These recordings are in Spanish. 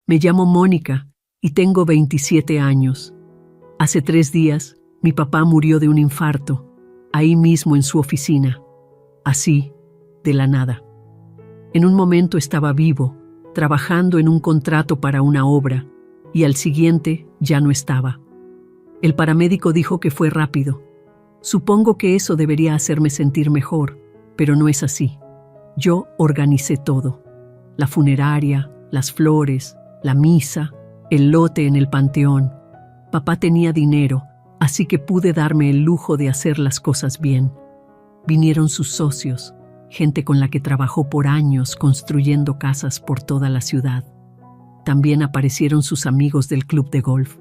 Me llamo Mónica y tengo 27 años. Hace 3 días, mi papá murió de un infarto, ahí mismo en su oficina. Así, de la nada. En un momento estaba vivo, trabajando en un contrato para una obra, y al siguiente ya no estaba. El paramédico dijo que fue rápido. Supongo que eso debería hacerme sentir mejor, pero no es así. Yo organicé todo. La funeraria, las flores, la misa, el lote en el panteón. Papá tenía dinero, así que pude darme el lujo de hacer las cosas bien. Vinieron sus socios, gente con la que trabajó por años construyendo casas por toda la ciudad. También aparecieron sus amigos del club de golf.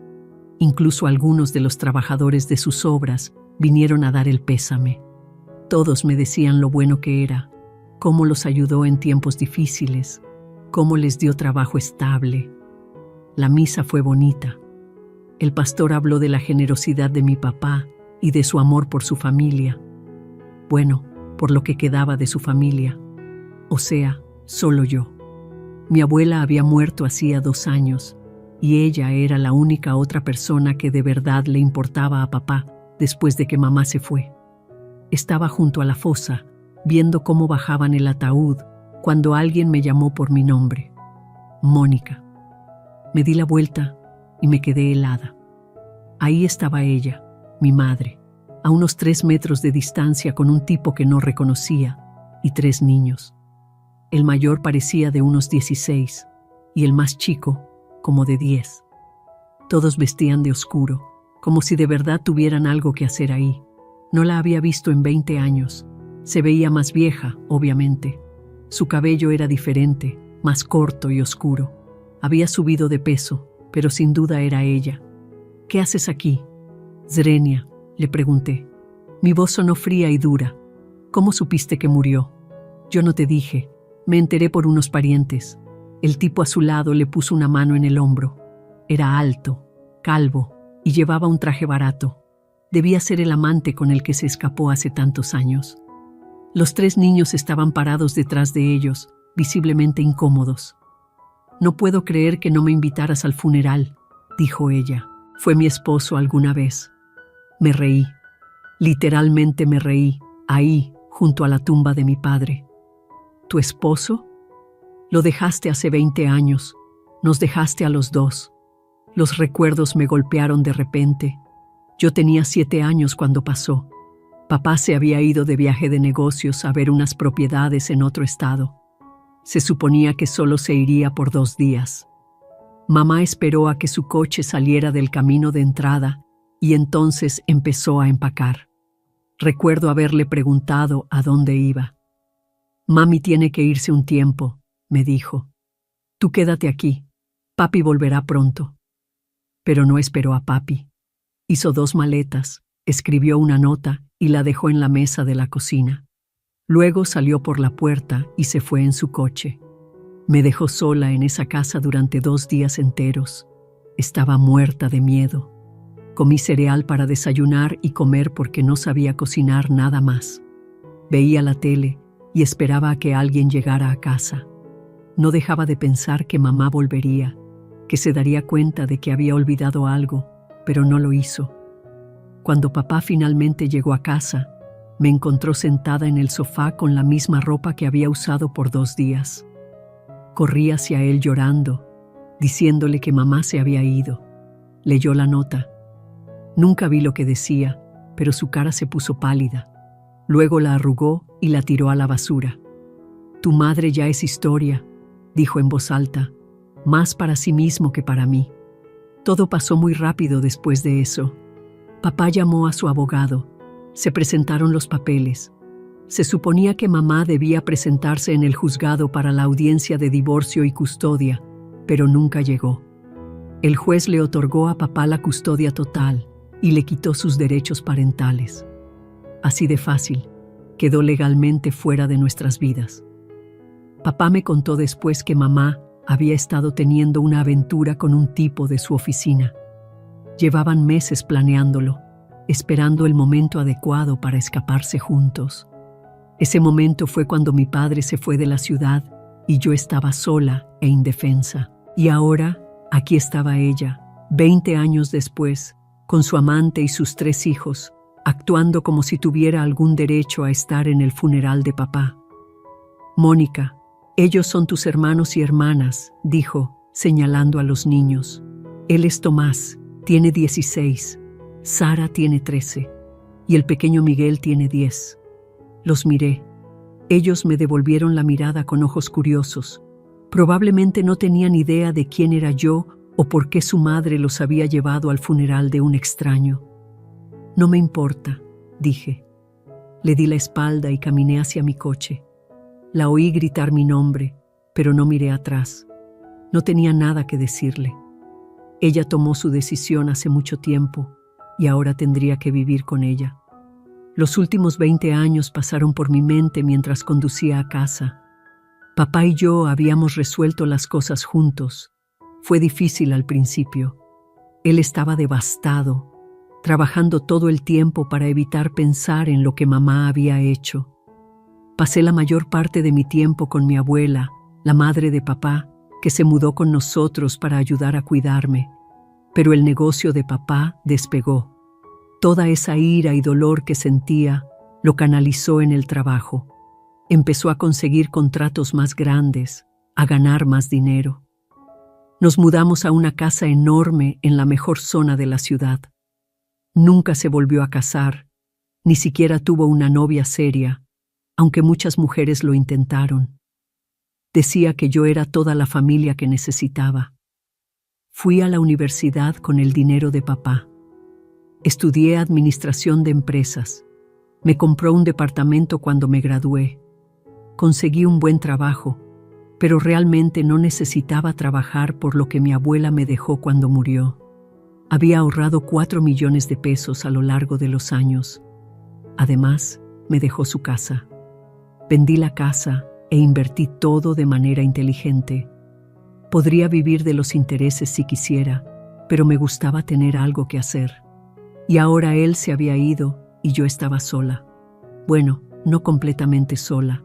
Incluso algunos de los trabajadores de sus obras vinieron a dar el pésame. Todos me decían lo bueno que era, cómo los ayudó en tiempos difíciles, cómo les dio trabajo estable. La misa fue bonita. El pastor habló de la generosidad de mi papá y de su amor por su familia. Bueno, por lo que quedaba de su familia. O sea, solo yo. Mi abuela había muerto hacía 2 años y ella era la única otra persona que de verdad le importaba a papá después de que mamá se fue. Estaba junto a la fosa, viendo cómo bajaban el ataúd, cuando alguien me llamó por mi nombre. Mónica. Me di la vuelta y me quedé helada. Ahí estaba ella, mi madre, a unos 3 metros de distancia con un tipo que no reconocía, y 3 niños. El mayor parecía de unos 16, y el más chico, como de 10. Todos vestían de oscuro, como si de verdad tuvieran algo que hacer ahí. No la había visto en 20 años. Se veía más vieja, obviamente. Su cabello era diferente, más corto y oscuro. Había subido de peso, pero sin duda era ella. «¿Qué haces aquí?» «Zrenia», le pregunté. Mi voz sonó fría y dura. «¿Cómo supiste que murió?» «Yo no te dije. Me enteré por unos parientes». El tipo a su lado le puso una mano en el hombro. Era alto, calvo y llevaba un traje barato. Debía ser el amante con el que se escapó hace tantos años. Los 3 niños estaban parados detrás de ellos, visiblemente incómodos. «No puedo creer que no me invitaras al funeral», dijo ella. «Fue mi esposo alguna vez». Me reí. Literalmente me reí, ahí, junto a la tumba de mi padre. «¿Tu esposo?» «Lo dejaste hace 20 años. Nos dejaste a los 2. Los recuerdos me golpearon de repente. Yo tenía 7 años cuando pasó. Papá se había ido de viaje de negocios a ver unas propiedades en otro estado. Se suponía que solo se iría por 2 días. Mamá esperó a que su coche saliera del camino de entrada y entonces empezó a empacar. Recuerdo haberle preguntado a dónde iba. «Mami tiene que irse un tiempo», me dijo. «Tú quédate aquí. Papi volverá pronto». Pero no esperó a papi. Hizo 2 maletas, escribió una nota y la dejó en la mesa de la cocina. Luego salió por la puerta y se fue en su coche. Me dejó sola en esa casa durante 2 días enteros. Estaba muerta de miedo. Comí cereal para desayunar y comer porque no sabía cocinar nada más. Veía la tele y esperaba a que alguien llegara a casa. No dejaba de pensar que mamá volvería, que se daría cuenta de que había olvidado algo, pero no lo hizo. Cuando papá finalmente llegó a casa, me encontró sentada en el sofá con la misma ropa que había usado por 2 días. Corrí hacia él llorando, diciéndole que mamá se había ido. Leyó la nota. Nunca vi lo que decía, pero su cara se puso pálida. Luego la arrugó y la tiró a la basura. «Tu madre ya es historia», dijo en voz alta, más para sí mismo que para mí. Todo pasó muy rápido después de eso. Papá llamó a su abogado. Se presentaron los papeles. Se suponía que mamá debía presentarse en el juzgado para la audiencia de divorcio y custodia, pero nunca llegó. El juez le otorgó a papá la custodia total y le quitó sus derechos parentales. Así de fácil, quedó legalmente fuera de nuestras vidas. Papá me contó después que mamá había estado teniendo una aventura con un tipo de su oficina. Llevaban meses planeándolo, esperando el momento adecuado para escaparse juntos. Ese momento fue cuando mi padre se fue de la ciudad y yo estaba sola e indefensa. Y ahora, aquí estaba ella, 20 años después, con su amante y sus 3 hijos, actuando como si tuviera algún derecho a estar en el funeral de papá. «Mónica, ellos son tus hermanos y hermanas», dijo, señalando a los niños. «Él es Tomás, tiene 16, Sara tiene 13, y el pequeño Miguel tiene 10. Los miré. Ellos me devolvieron la mirada con ojos curiosos. Probablemente no tenían idea de quién era yo o por qué su madre los había llevado al funeral de un extraño. «No me importa», dije. Le di la espalda y caminé hacia mi coche. La oí gritar mi nombre, pero no miré atrás. No tenía nada que decirle. Ella tomó su decisión hace mucho tiempo y ahora tendría que vivir con ella. Los últimos 20 años pasaron por mi mente mientras conducía a casa. Papá y yo habíamos resuelto las cosas juntos. Fue difícil al principio. Él estaba devastado, trabajando todo el tiempo para evitar pensar en lo que mamá había hecho. Pasé la mayor parte de mi tiempo con mi abuela, la madre de papá, que se mudó con nosotros para ayudar a cuidarme. Pero el negocio de papá despegó. Toda esa ira y dolor que sentía lo canalizó en el trabajo. Empezó a conseguir contratos más grandes, a ganar más dinero. Nos mudamos a una casa enorme en la mejor zona de la ciudad. Nunca se volvió a casar, ni siquiera tuvo una novia seria, aunque muchas mujeres lo intentaron. Decía que yo era toda la familia que necesitaba. Fui a la universidad con el dinero de papá. Estudié administración de empresas. Me compró un departamento cuando me gradué. Conseguí un buen trabajo, pero realmente no necesitaba trabajar por lo que mi abuela me dejó cuando murió. Había ahorrado 4 millones de pesos a lo largo de los años. Además, me dejó su casa. Vendí la casa e invertí todo de manera inteligente. Podría vivir de los intereses si quisiera, pero me gustaba tener algo que hacer. Y ahora él se había ido y yo estaba sola. Bueno, no completamente sola.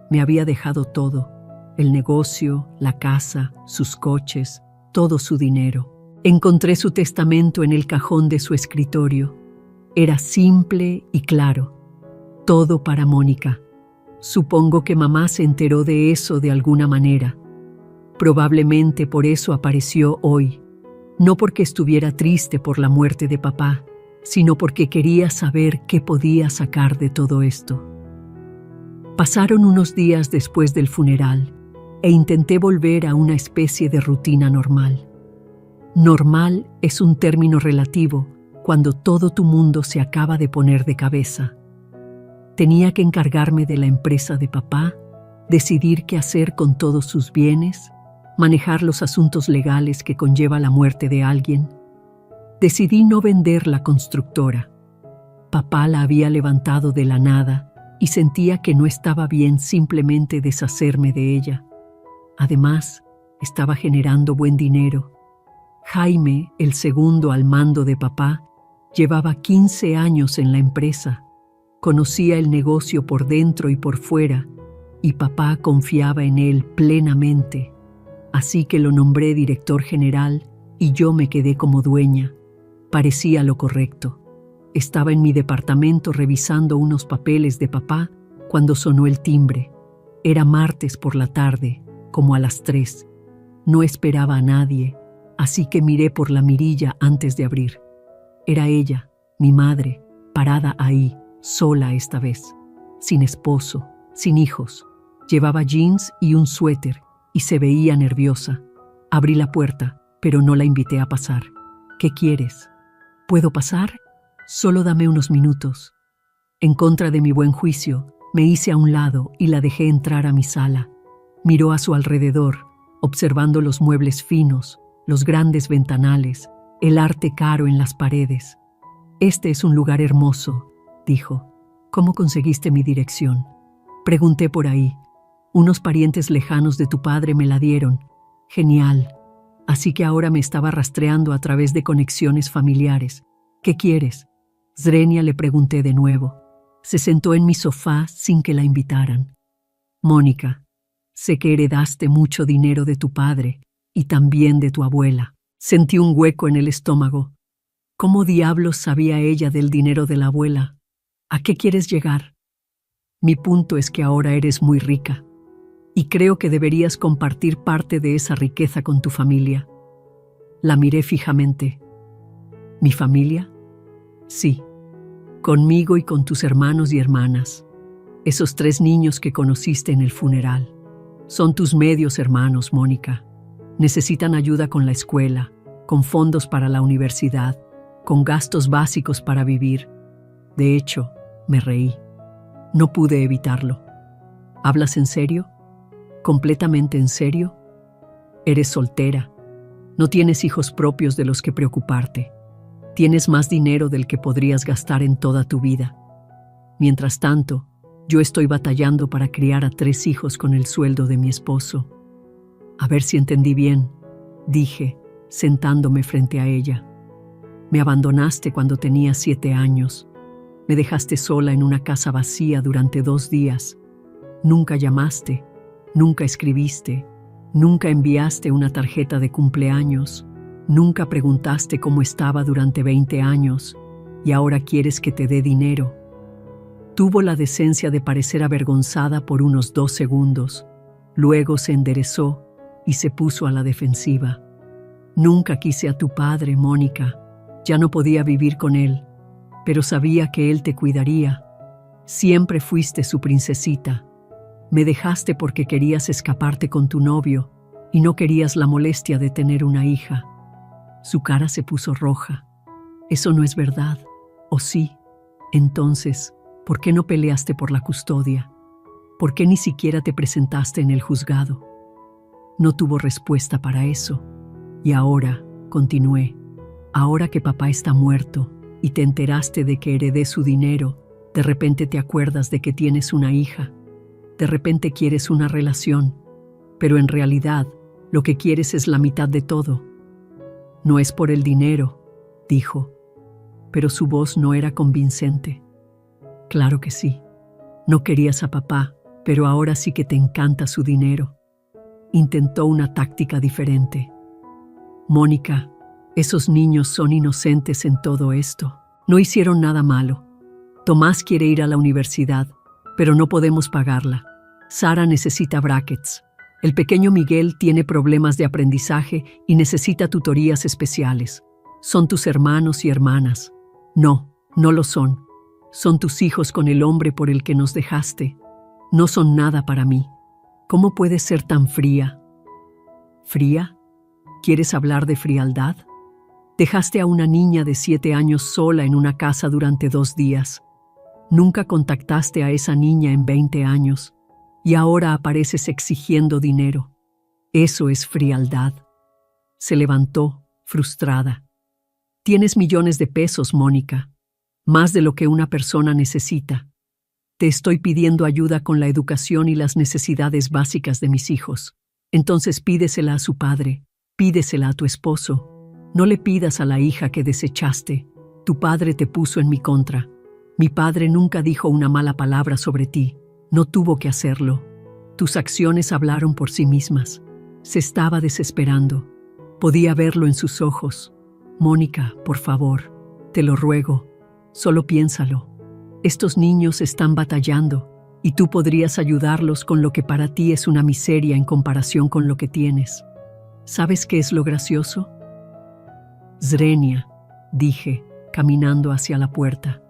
Me había dejado todo: el negocio, la casa, sus coches, todo su dinero. Encontré su testamento en el cajón de su escritorio. Era simple y claro. Todo para Mónica. Supongo que mamá se enteró de eso de alguna manera. Probablemente por eso apareció hoy. No porque estuviera triste por la muerte de papá, sino porque quería saber qué podía sacar de todo esto. Pasaron unos días después del funeral e intenté volver a una especie de rutina normal. Normal es un término relativo cuando todo tu mundo se acaba de poner de cabeza. Tenía que encargarme de la empresa de papá, decidir qué hacer con todos sus bienes, manejar los asuntos legales que conlleva la muerte de alguien. Decidí no vender la constructora. Papá la había levantado de la nada y sentía que no estaba bien simplemente deshacerme de ella. Además, estaba generando buen dinero. Jaime, el segundo al mando de papá, llevaba 15 años en la empresa. Conocía el negocio por dentro y por fuera, y papá confiaba en él plenamente. Así que lo nombré director general y yo me quedé como dueña. Parecía lo correcto. Estaba en mi departamento revisando unos papeles de papá cuando sonó el timbre. Era martes por la tarde, como a las 3. No esperaba a nadie, así que miré por la mirilla antes de abrir. Era ella, mi madre, parada ahí, sola esta vez, sin esposo, sin hijos. Llevaba jeans y un suéter y se veía nerviosa. Abrí la puerta, pero no la invité a pasar. «¿Qué quieres?» «¿Puedo pasar? Solo dame unos minutos». En contra de mi buen juicio, me hice a un lado y la dejé entrar a mi sala. Miró a su alrededor, observando los muebles finos, los grandes ventanales, el arte caro en las paredes. «Este es un lugar hermoso», dijo. «¿Cómo conseguiste mi dirección?» Pregunté por ahí. «Unos parientes lejanos de tu padre me la dieron». «Genial». Así que ahora me estaba rastreando a través de conexiones familiares. «¿Qué quieres?» Zrenia, le pregunté de nuevo. Se sentó en mi sofá sin que la invitaran. «Mónica, sé que heredaste mucho dinero de tu padre y también de tu abuela. Sentí un hueco en el estómago. ¿Cómo diablos sabía ella del dinero de la abuela? ¿A qué quieres llegar? Mi punto es que ahora eres muy rica, y creo que deberías compartir parte de esa riqueza con tu familia. La miré fijamente. ¿Mi familia? Sí, conmigo y con tus hermanos y hermanas. Esos 3 niños que conociste en el funeral. Son tus medios hermanos, Mónica. Necesitan ayuda con la escuela, con fondos para la universidad, con gastos básicos para vivir. De hecho, me reí. No pude evitarlo. ¿Hablas en serio? ¿Completamente en serio? Eres soltera. No tienes hijos propios de los que preocuparte. Tienes más dinero del que podrías gastar en toda tu vida. Mientras tanto, yo estoy batallando para criar a 3 hijos con el sueldo de mi esposo. A ver si entendí bien, dije, sentándome frente a ella. Me abandonaste cuando tenía 7 años. Me dejaste sola en una casa vacía durante 2 días. Nunca llamaste, nunca escribiste, nunca enviaste una tarjeta de cumpleaños, nunca preguntaste cómo estaba durante 20 años y ahora quieres que te dé dinero. Tuvo la decencia de parecer avergonzada por unos 2 segundos. Luego se enderezó y se puso a la defensiva. Nunca quise a tu padre, Mónica. Ya no podía vivir con él, pero sabía que él te cuidaría. Siempre fuiste su princesita. Me dejaste porque querías escaparte con tu novio y no querías la molestia de tener una hija. Su cara se puso roja. Eso no es verdad, ¿o sí? Entonces, ¿por qué no peleaste por la custodia? ¿Por qué ni siquiera te presentaste en el juzgado? No tuvo respuesta para eso. Y ahora, continué, ahora que papá está muerto y te enteraste de que heredé su dinero, de repente te acuerdas de que tienes una hija. De repente quieres una relación, pero en realidad lo que quieres es la mitad de todo. No es por el dinero, dijo, pero su voz no era convincente. Claro que sí. No querías a papá, pero ahora sí que te encanta su dinero. Intentó una táctica diferente. Mónica, esos niños son inocentes en todo esto. No hicieron nada malo. Tomás quiere ir a la universidad, pero no podemos pagarla. Sara necesita brackets. El pequeño Miguel tiene problemas de aprendizaje y necesita tutorías especiales. Son tus hermanos y hermanas. No, no lo son. Son tus hijos con el hombre por el que nos dejaste. No son nada para mí. ¿Cómo puedes ser tan fría? ¿Fría? ¿Quieres hablar de frialdad? Dejaste a una niña de 7 años sola en una casa durante 2 días. Nunca contactaste a esa niña en 20 años. Y ahora apareces exigiendo dinero. Eso es frialdad. Se levantó, frustrada. Tienes millones de pesos, Mónica. Más de lo que una persona necesita. Te estoy pidiendo ayuda con la educación y las necesidades básicas de mis hijos. Entonces pídesela a su padre, pídesela a tu esposo. No le pidas a la hija que desechaste. Tu padre te puso en mi contra. Mi padre nunca dijo una mala palabra sobre ti. No tuvo que hacerlo. Tus acciones hablaron por sí mismas. Se estaba desesperando. Podía verlo en sus ojos. Mónica, por favor, te lo ruego. Solo piénsalo. Estos niños están batallando y tú podrías ayudarlos con lo que para ti es una miseria en comparación con lo que tienes. ¿Sabes qué es lo gracioso? Zrenia, dije, caminando hacia la puerta.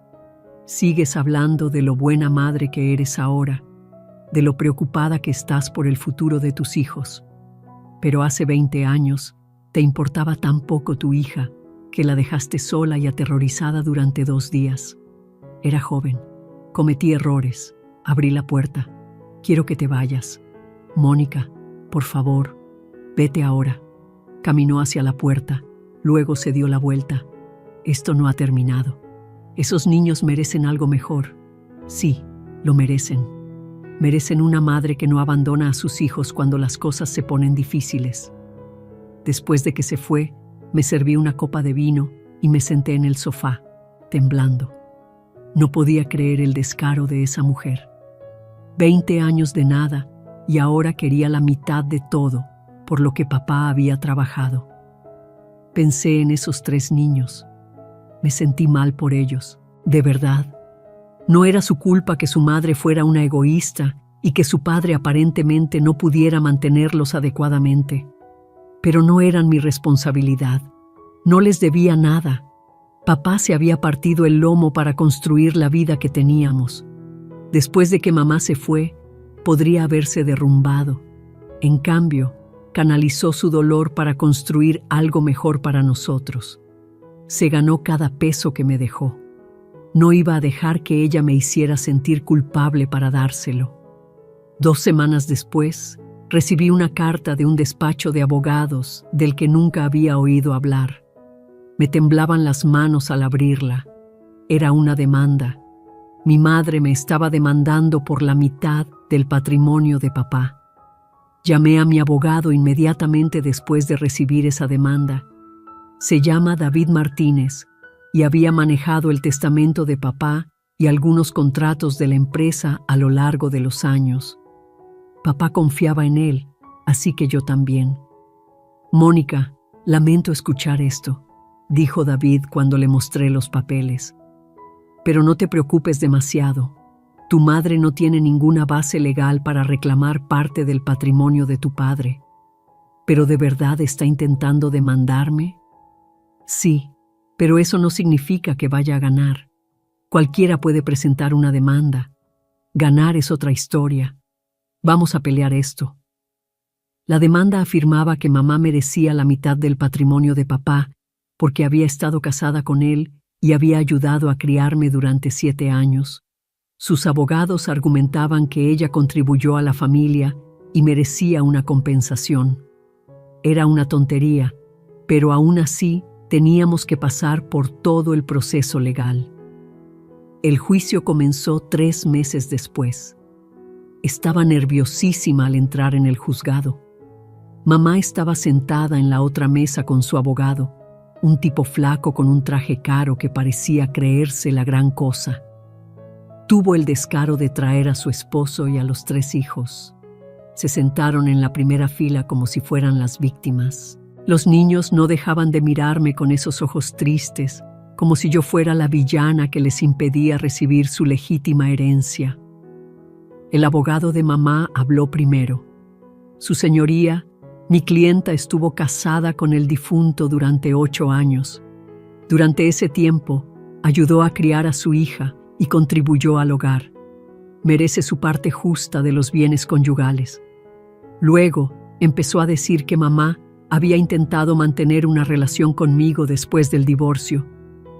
Sigues hablando de lo buena madre que eres ahora, de lo preocupada que estás por el futuro de tus hijos. Pero hace 20 años te importaba tan poco tu hija que la dejaste sola y aterrorizada durante 2 días. Era joven. Cometí errores. Abrí la puerta. Quiero que te vayas. Mónica, por favor, vete ahora. Caminó hacia la puerta. Luego se dio la vuelta. Esto no ha terminado. Esos niños merecen algo mejor. Sí, lo merecen. Merecen una madre que no abandona a sus hijos cuando las cosas se ponen difíciles. Después de que se fue, me serví una copa de vino y me senté en el sofá, temblando. No podía creer el descaro de esa mujer. 20 años de nada y ahora quería la mitad de todo por lo que papá había trabajado. Pensé en esos 3 niños. Me sentí mal por ellos, de verdad. No era su culpa que su madre fuera una egoísta y que su padre aparentemente no pudiera mantenerlos adecuadamente. Pero no eran mi responsabilidad. No les debía nada. Papá se había partido el lomo para construir la vida que teníamos. Después de que mamá se fue, podría haberse derrumbado. En cambio, canalizó su dolor para construir algo mejor para nosotros. Se ganó cada peso que me dejó. No iba a dejar que ella me hiciera sentir culpable para dárselo. 2 semanas después, recibí una carta de un despacho de abogados del que nunca había oído hablar. Me temblaban las manos al abrirla. Era una demanda. Mi madre me estaba demandando por la mitad del patrimonio de papá. Llamé a mi abogado inmediatamente después de recibir esa demanda. Se llama David Martínez y había manejado el testamento de papá y algunos contratos de la empresa a lo largo de los años. Papá confiaba en él, así que yo también. «Mónica, lamento escuchar esto», dijo David cuando le mostré los papeles. «Pero no te preocupes demasiado. Tu madre no tiene ninguna base legal para reclamar parte del patrimonio de tu padre. ¿Pero de verdad está intentando demandarme?» «Sí, pero eso no significa que vaya a ganar. Cualquiera puede presentar una demanda. Ganar es otra historia. Vamos a pelear esto». La demanda afirmaba que mamá merecía la mitad del patrimonio de papá porque había estado casada con él y había ayudado a criarme durante 7 años. Sus abogados argumentaban que ella contribuyó a la familia y merecía una compensación. Era una tontería, pero aún así teníamos que pasar por todo el proceso legal. El juicio comenzó 3 meses después. Estaba nerviosísima al entrar en el juzgado. Mamá estaba sentada en la otra mesa con su abogado, un tipo flaco con un traje caro que parecía creerse la gran cosa. Tuvo el descaro de traer a su esposo y a los 3 hijos. Se sentaron en la primera fila como si fueran las víctimas. Los niños no dejaban de mirarme con esos ojos tristes, como si yo fuera la villana que les impedía recibir su legítima herencia. El abogado de mamá habló primero. «Su señoría, mi clienta estuvo casada con el difunto durante 8 años. Durante ese tiempo, ayudó a criar a su hija y contribuyó al hogar. Merece su parte justa de los bienes conyugales». Luego, empezó a decir que mamá había intentado mantener una relación conmigo después del divorcio,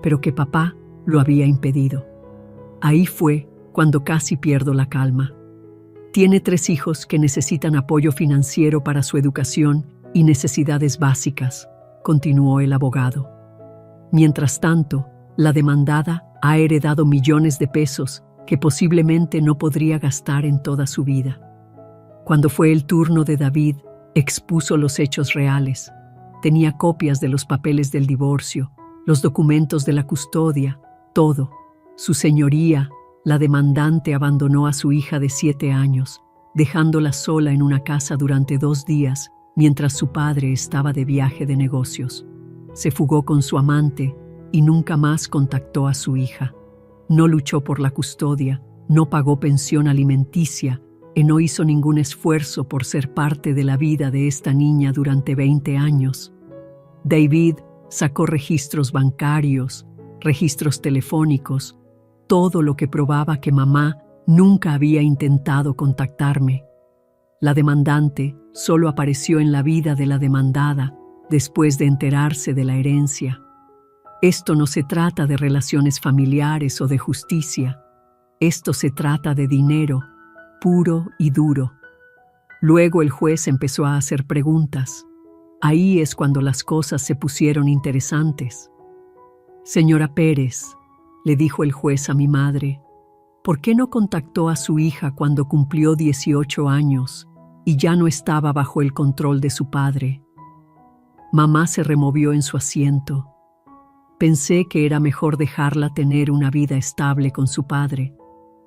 pero que papá lo había impedido. Ahí fue cuando casi pierdo la calma. Tiene 3 hijos que necesitan apoyo financiero para su educación y necesidades básicas, continuó el abogado. Mientras tanto, la demandada ha heredado millones de pesos que posiblemente no podría gastar en toda su vida. Cuando fue el turno de David, expuso los hechos reales. Tenía copias de los papeles del divorcio, los documentos de la custodia, todo. Su señoría, la demandante, abandonó a su hija de 7 años, dejándola sola en una casa durante 2 días mientras su padre estaba de viaje de negocios. Se fugó con su amante y nunca más contactó a su hija. No luchó por la custodia, no pagó pensión alimenticia y no hizo ningún esfuerzo por ser parte de la vida de esta niña durante 20 años. David sacó registros bancarios, registros telefónicos, todo lo que probaba que mamá nunca había intentado contactarme. La demandante solo apareció en la vida de la demandada después de enterarse de la herencia. Esto no se trata de relaciones familiares o de justicia. Esto se trata de dinero, puro y duro. Luego el juez empezó a hacer preguntas. Ahí es cuando las cosas se pusieron interesantes. «Señora Pérez», le dijo el juez a mi madre, «¿por qué no contactó a su hija cuando cumplió 18 años y ya no estaba bajo el control de su padre?» Mamá se removió en su asiento. Pensé que era mejor dejarla tener una vida estable con su padre,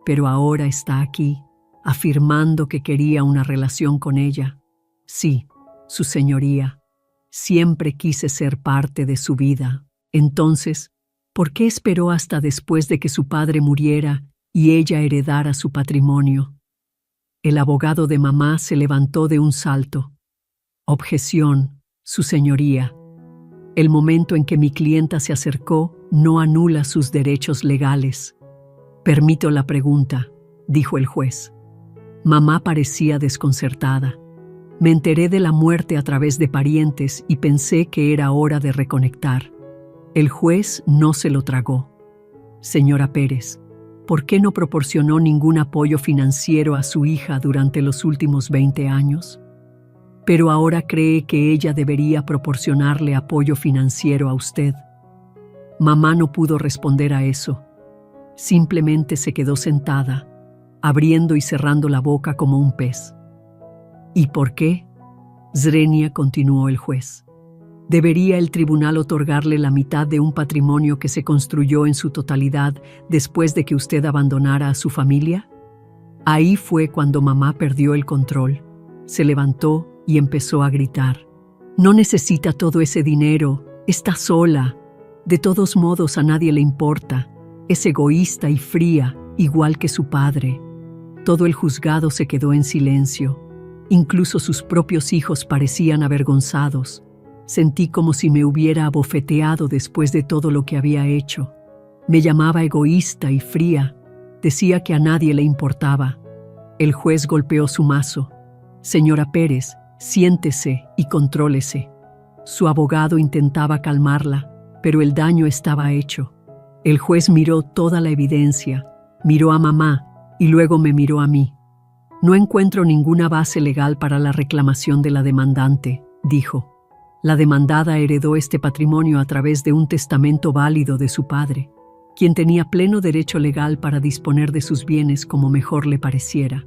pero ahora está aquí, afirmando que quería una relación con ella. Sí, Su señoría. Siempre quise ser parte de su vida. Entonces, ¿por qué esperó hasta después de que su padre muriera y ella heredara su patrimonio? El abogado de mamá se levantó de un salto. Objeción, su señoría. El momento en que mi clienta se acercó no anula sus derechos legales. Permito la pregunta, dijo el juez. Mamá parecía desconcertada. Me enteré de la muerte a través de parientes y pensé que era hora de reconectar. El juez no se lo tragó. Señora Pérez, ¿por qué no proporcionó ningún apoyo financiero a su hija durante los últimos 20 años? Pero ahora cree que ella debería proporcionarle apoyo financiero a usted. Mamá no pudo responder a eso. Simplemente se quedó sentada, abriendo y cerrando la boca como un pez. ¿Y por qué? Zrenia, continuó el juez. ¿Debería el tribunal otorgarle la mitad de un patrimonio que se construyó en su totalidad después de que usted abandonara a su familia? Ahí fue cuando mamá perdió el control. Se levantó y empezó a gritar. No necesita todo ese dinero, está sola. De todos modos a nadie le importa. Es egoísta y fría, igual que su padre. Todo el juzgado se quedó en silencio. Incluso sus propios hijos parecían avergonzados. Sentí como si me hubiera abofeteado después de todo lo que había hecho. Me llamaba egoísta y fría. Decía que a nadie le importaba. El juez golpeó su mazo. Señora Pérez, siéntese y contrólese. Su abogado intentaba calmarla, pero el daño estaba hecho. El juez miró toda la evidencia, miró a mamá y luego me miró a mí. No encuentro ninguna base legal para la reclamación de la demandante, dijo. La demandada heredó este patrimonio a través de un testamento válido de su padre, quien tenía pleno derecho legal para disponer de sus bienes como mejor le pareciera.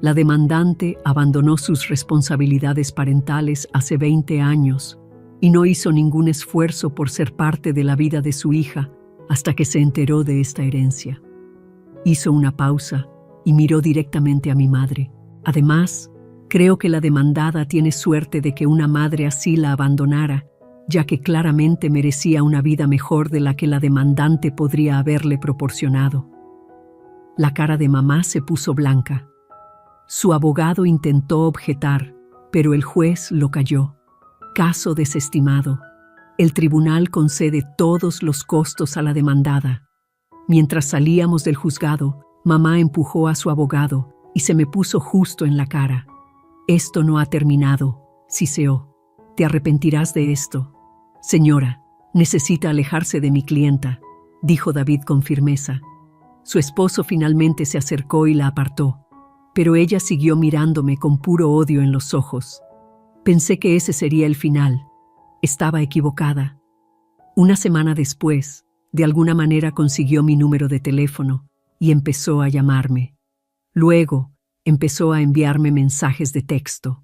La demandante abandonó sus responsabilidades parentales hace 20 años y no hizo ningún esfuerzo por ser parte de la vida de su hija hasta que se enteró de esta herencia. Hizo una pausa y miró directamente a mi madre. Además, creo que la demandada tiene suerte de que una madre así la abandonara, ya que claramente merecía una vida mejor de la que la demandante podría haberle proporcionado. La cara de mamá se puso blanca. Su abogado intentó objetar, pero el juez lo calló. Caso desestimado. El tribunal concede todos los costos a la demandada. Mientras salíamos del juzgado, mamá empujó a su abogado y se me puso justo en la cara. Esto no ha terminado, siseó. Te arrepentirás de esto. Señora, necesita alejarse de mi clienta, dijo David con firmeza. Su esposo finalmente se acercó y la apartó, pero ella siguió mirándome con puro odio en los ojos. Pensé que ese sería el final. Estaba equivocada. Una semana después, de alguna manera consiguió mi número de teléfono y empezó a llamarme. Luego, empezó a enviarme mensajes de texto.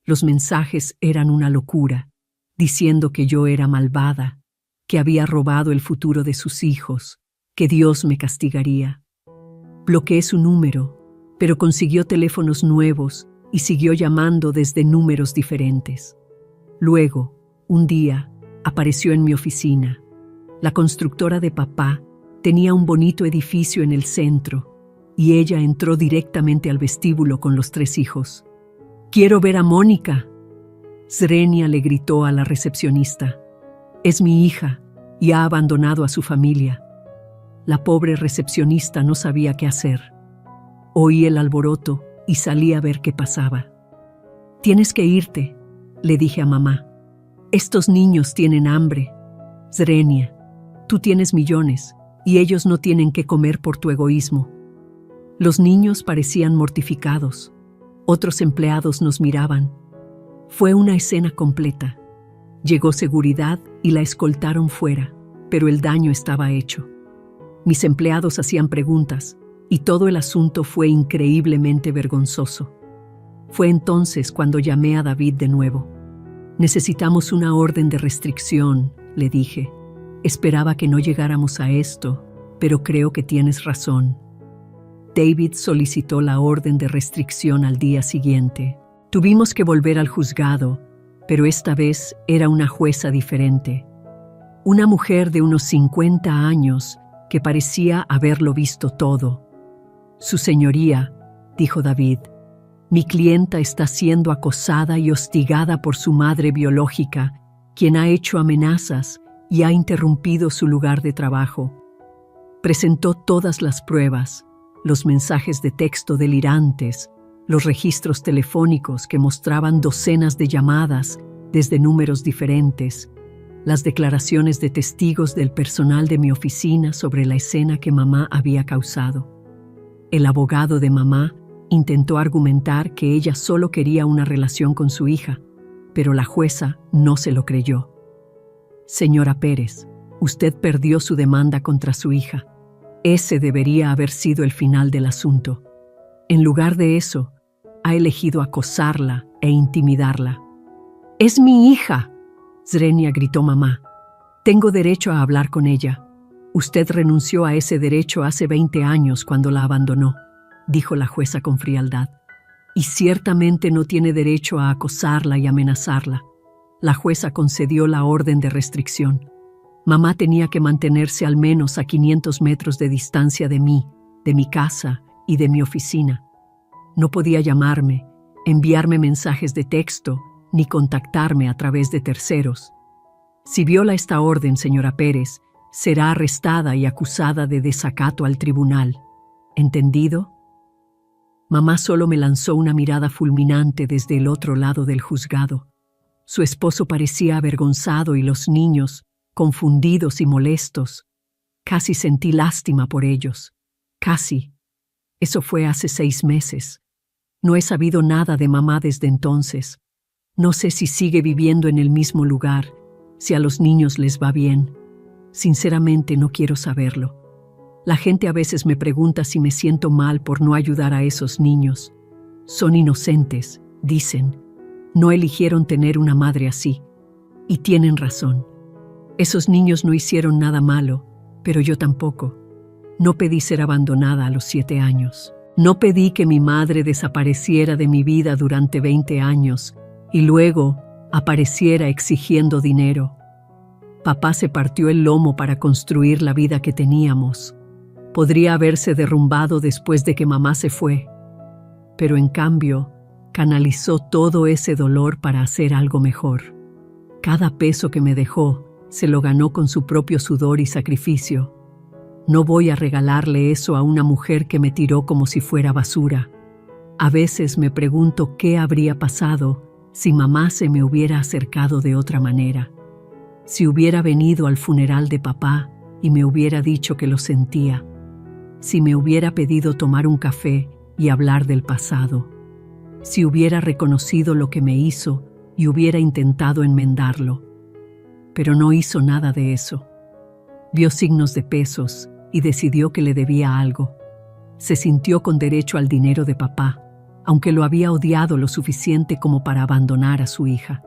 Los mensajes eran una locura, diciendo que yo era malvada, que había robado el futuro de sus hijos, que Dios me castigaría. Bloqueé su número, pero consiguió teléfonos nuevos y siguió llamando desde números diferentes. Luego, un día, apareció en mi oficina. La constructora de papá tenía un bonito edificio en el centro y ella entró directamente al vestíbulo con los 3 hijos. «¡Quiero ver a Mónica!», Zrenia le gritó a la recepcionista. «Es mi hija y ha abandonado a su familia». La pobre recepcionista no sabía qué hacer. Oí el alboroto y salí a ver qué pasaba. «Tienes que irte», le dije a mamá. «Estos niños tienen hambre. Zrenia, tú tienes millones y ellos no tienen que comer por tu egoísmo». Los niños parecían mortificados. Otros empleados nos miraban. Fue una escena completa. Llegó seguridad y la escoltaron fuera, pero el daño estaba hecho. Mis empleados hacían preguntas y todo el asunto fue increíblemente vergonzoso. Fue entonces cuando llamé a David de nuevo. «Necesitamos una orden de restricción», le dije. «Esperaba que no llegáramos a esto, pero creo que tienes razón». David solicitó la orden de restricción al día siguiente. Tuvimos que volver al juzgado, pero esta vez era una jueza diferente. Una mujer de unos 50 años que parecía haberlo visto todo. Su señoría, dijo David, mi clienta está siendo acosada y hostigada por su madre biológica, quien ha hecho amenazas y ha interrumpido su lugar de trabajo. Presentó todas las pruebas, los mensajes de texto delirantes, los registros telefónicos que mostraban docenas de llamadas desde números diferentes, las declaraciones de testigos del personal de mi oficina sobre la escena que mamá había causado. El abogado de mamá intentó argumentar que ella solo quería una relación con su hija, pero la jueza no se lo creyó. Señora Pérez, usted perdió su demanda contra su hija. Ese debería haber sido el final del asunto. En lugar de eso, ha elegido acosarla e intimidarla. ¡Es mi hija!, Zrenia gritó mamá. Tengo derecho a hablar con ella. Usted renunció a ese derecho hace 20 años cuando la abandonó, dijo la jueza con frialdad. Y ciertamente no tiene derecho a acosarla y amenazarla. La jueza concedió la orden de restricción. Mamá tenía que mantenerse al menos a 500 metros de distancia de mí, de mi casa y de mi oficina. No podía llamarme, enviarme mensajes de texto, ni contactarme a través de terceros. Si viola esta orden, señora Pérez, será arrestada y acusada de desacato al tribunal. ¿Entendido? Mamá solo me lanzó una mirada fulminante desde el otro lado del juzgado. Su esposo parecía avergonzado y los niños, confundidos y molestos. Casi sentí lástima por ellos. Casi. Eso fue hace 6 meses. No he sabido nada de mamá desde entonces. No sé si sigue viviendo en el mismo lugar, si a los niños les va bien. Sinceramente no quiero saberlo. La gente a veces me pregunta si me siento mal por no ayudar a esos niños. Son inocentes, dicen. No eligieron tener una madre así. Y tienen razón. Esos niños no hicieron nada malo, pero yo tampoco. No pedí ser abandonada a los 7 años. No pedí que mi madre desapareciera de mi vida durante 20 años y luego apareciera exigiendo dinero. Papá se partió el lomo para construir la vida que teníamos. Podría haberse derrumbado después de que mamá se fue, pero en cambio canalizó todo ese dolor para hacer algo mejor. Cada peso que me dejó se lo ganó con su propio sudor y sacrificio. No voy a regalarle eso a una mujer que me tiró como si fuera basura. A veces me pregunto qué habría pasado si mamá se me hubiera acercado de otra manera. Si hubiera venido al funeral de papá y me hubiera dicho que lo sentía. Si me hubiera pedido tomar un café y hablar del pasado. Si hubiera reconocido lo que me hizo y hubiera intentado enmendarlo. Pero no hizo nada de eso. Vio signos de pesos y decidió que le debía algo. Se sintió con derecho al dinero de papá, aunque lo había odiado lo suficiente como para abandonar a su hija.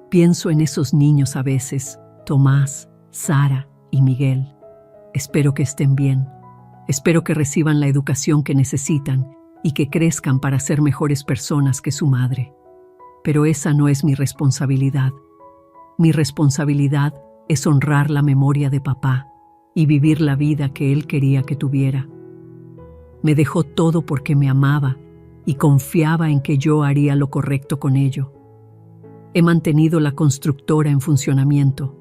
Pienso en esos niños a veces, Tomás, Sara y Miguel. Espero que estén bien. Espero que reciban la educación que necesitan y que crezcan para ser mejores personas que su madre. Pero esa no es mi responsabilidad. Mi responsabilidad es honrar la memoria de papá y vivir la vida que él quería que tuviera. Me dejó todo porque me amaba y confiaba en que yo haría lo correcto con ello. He mantenido la constructora en funcionamiento.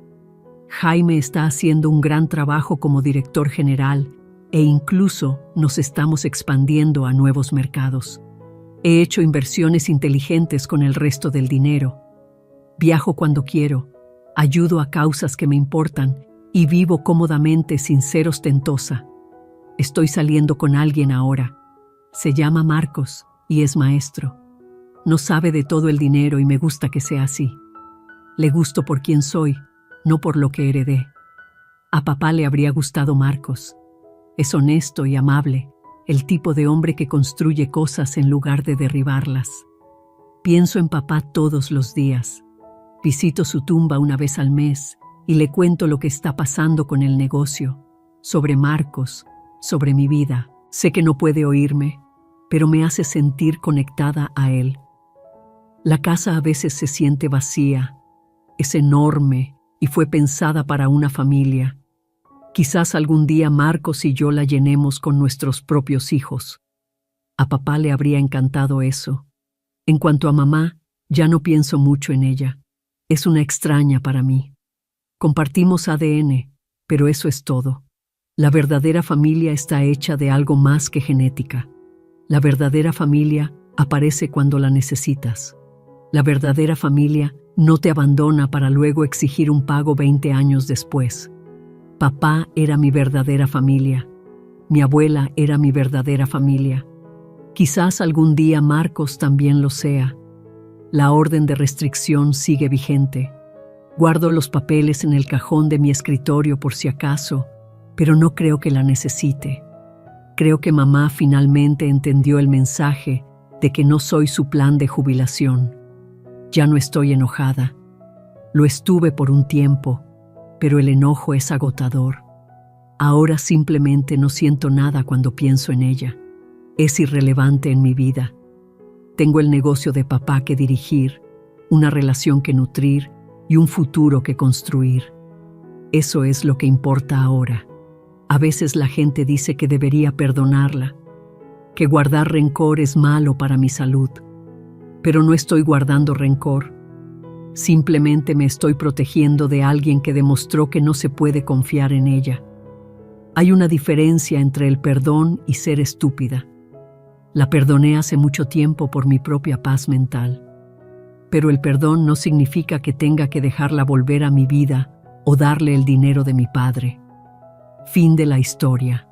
Jaime está haciendo un gran trabajo como director general e incluso nos estamos expandiendo a nuevos mercados. He hecho inversiones inteligentes con el resto del dinero. Viajo cuando quiero, ayudo a causas que me importan y vivo cómodamente sin ser ostentosa. Estoy saliendo con alguien ahora. Se llama Marcos y es maestro. No sabe de todo el dinero y me gusta que sea así. Le gusto por quien soy, no por lo que heredé. A papá le habría gustado Marcos. Es honesto y amable, el tipo de hombre que construye cosas en lugar de derribarlas. Pienso en papá todos los días. Visito su tumba una vez al mes y le cuento lo que está pasando con el negocio, sobre Marcos, sobre mi vida. Sé que no puede oírme, pero me hace sentir conectada a él. La casa a veces se siente vacía, es enorme y fue pensada para una familia. Quizás algún día Marcos y yo la llenemos con nuestros propios hijos. A papá le habría encantado eso. En cuanto a mamá, ya no pienso mucho en ella. Es una extraña para mí. Compartimos ADN, pero eso es todo. La verdadera familia está hecha de algo más que genética. La verdadera familia aparece cuando la necesitas. La verdadera familia no te abandona para luego exigir un pago 20 años después. Papá era mi verdadera familia. Mi abuela era mi verdadera familia. Quizás algún día Marcos también lo sea. La orden de restricción sigue vigente. Guardo los papeles en el cajón de mi escritorio por si acaso, pero no creo que la necesite. Creo que mamá finalmente entendió el mensaje de que no soy su plan de jubilación. Ya no estoy enojada. Lo estuve por un tiempo, pero el enojo es agotador. Ahora simplemente no siento nada cuando pienso en ella. Es irrelevante en mi vida. Tengo el negocio de papá que dirigir, una relación que nutrir y un futuro que construir. Eso es lo que importa ahora. A veces la gente dice que debería perdonarla, que guardar rencor es malo para mi salud. Pero no estoy guardando rencor. Simplemente me estoy protegiendo de alguien que demostró que no se puede confiar en ella. Hay una diferencia entre el perdón y ser estúpida. La perdoné hace mucho tiempo por mi propia paz mental. Pero el perdón no significa que tenga que dejarla volver a mi vida o darle el dinero de mi padre. Fin de la historia.